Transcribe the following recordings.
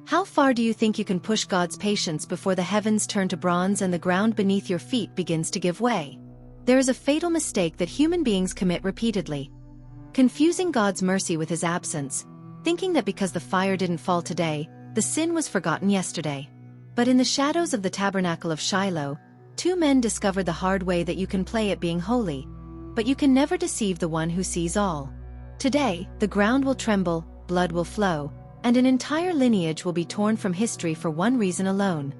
How far do you think you can push God's patience before the heavens turn to bronze and the ground beneath your feet begins to give way? There is a fatal mistake that human beings commit repeatedly. Confusing God's mercy with his absence, thinking that because the fire didn't fall today, the sin was forgotten yesterday. But in the shadows of the Tabernacle of Shiloh, two men discovered the hard way that you can play at being holy, but you can never deceive the one who sees all. Today, the ground will tremble, blood will flow, and an entire lineage will be torn from history for one reason alone: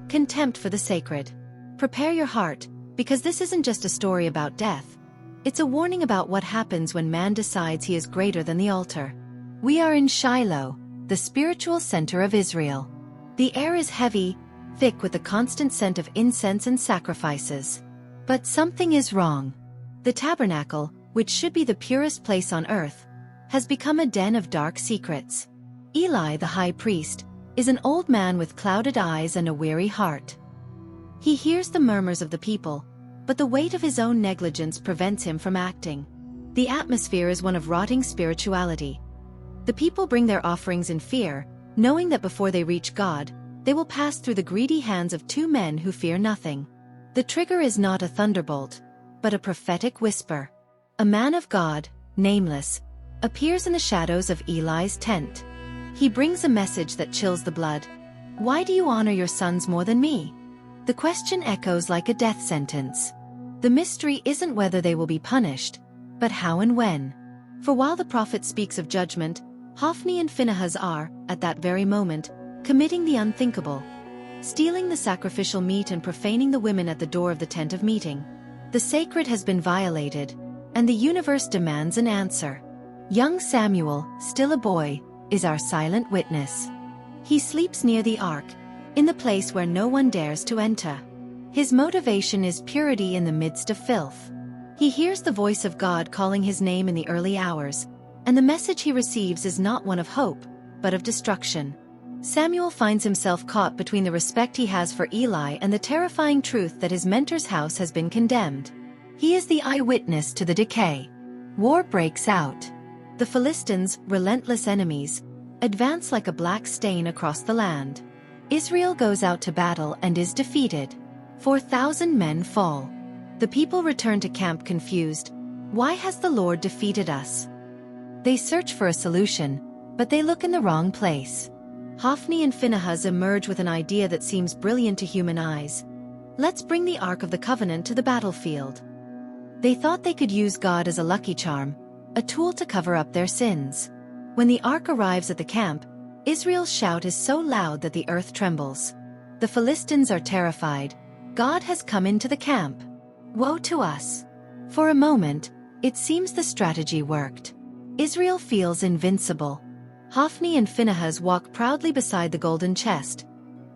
contempt for the sacred. Prepare your heart, because this isn't just a story about death. It's a warning about what happens when man decides he is greater than the altar. We are in Shiloh, the spiritual center of Israel. The air is heavy, thick with the constant scent of incense and sacrifices. But something is wrong. The tabernacle, which should be the purest place on earth, has become a den of dark secrets. Eli, the high priest, is an old man with clouded eyes and a weary heart. He hears the murmurs of the people, but the weight of his own negligence prevents him from acting. The atmosphere is one of rotting spirituality. The people bring their offerings in fear, knowing that before they reach God, they will pass through the greedy hands of two men who fear nothing. The trigger is not a thunderbolt, but a prophetic whisper. A man of God, nameless, appears in the shadows of Eli's tent. He brings a message that chills the blood. Why do you honor your sons more than me? The question echoes like a death sentence. The mystery isn't whether they will be punished, but how and when. For while the prophet speaks of judgment, Hophni and Phinehas are, at that very moment, committing the unthinkable, stealing the sacrificial meat and profaning the women at the door of the tent of meeting. The sacred has been violated, and the universe demands an answer. Young Samuel, still a boy, is our silent witness. He sleeps near the ark, in the place where no one dares to enter. His motivation is purity in the midst of filth. He hears the voice of God calling his name in the early hours, and the message he receives is not one of hope, but of destruction. Samuel finds himself caught between the respect he has for Eli and the terrifying truth that his mentor's house has been condemned. He is the eyewitness to the decay. War breaks out. The Philistines, relentless enemies, advance like a black stain across the land. Israel goes out to battle and is defeated. 4,000 men fall. The people return to camp confused. Why has the Lord defeated us? They search for a solution, but they look in the wrong place. Hophni and Phinehas emerge with an idea that seems brilliant to human eyes. Let's bring the Ark of the Covenant to the battlefield. They thought they could use God as a lucky charm, a tool to cover up their sins. When the Ark arrives at the camp, Israel's shout is so loud that the earth trembles. The Philistines are terrified. God has come into the camp. Woe to us! For a moment, it seems the strategy worked. Israel feels invincible. Hophni and Phinehas walk proudly beside the golden chest,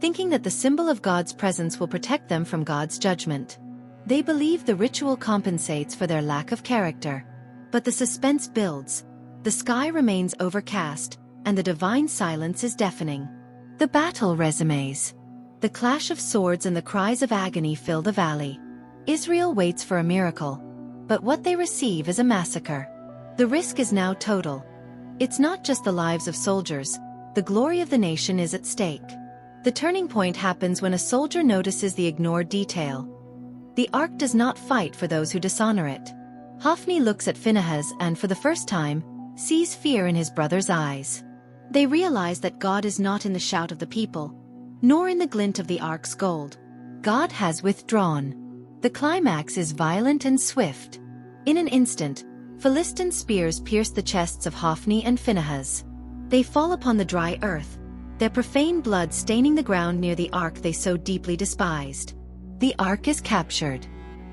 thinking that the symbol of God's presence will protect them from God's judgment. They believe the ritual compensates for their lack of character. But the suspense builds. The sky remains overcast, and the divine silence is deafening. The battle resumes. The clash of swords and the cries of agony fill the valley. Israel waits for a miracle, but what they receive is a massacre. The risk is now total. It's not just the lives of soldiers, the glory of the nation is at stake. The turning point happens when a soldier notices the ignored detail. The ark does not fight for those who dishonor it. Hophni looks at Phinehas and, for the first time, sees fear in his brother's eyes. They realize that God is not in the shout of the people, nor in the glint of the ark's gold. God has withdrawn. The climax is violent and swift. In an instant, Philistine spears pierce the chests of Hophni and Phinehas. They fall upon the dry earth, their profane blood staining the ground near the ark they so deeply despised. The ark is captured.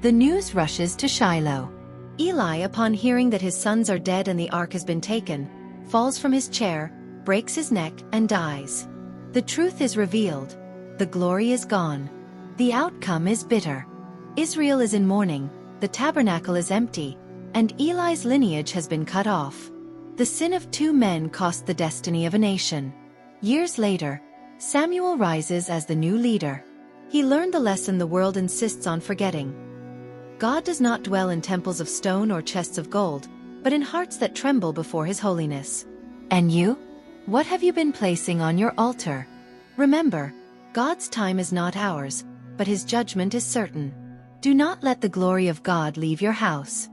The news rushes to Shiloh. Eli, upon hearing that his sons are dead and the ark has been taken, falls from his chair, breaks his neck, and dies. The truth is revealed. The glory is gone. The outcome is bitter. Israel is in mourning, the tabernacle is empty, and Eli's lineage has been cut off. The sin of two men cost the destiny of a nation. Years later, Samuel rises as the new leader. He learned the lesson the world insists on forgetting. God does not dwell in temples of stone or chests of gold, but in hearts that tremble before His holiness. And you? What have you been placing on your altar? Remember, God's time is not ours, but his judgment is certain. Do not let the glory of God leave your house.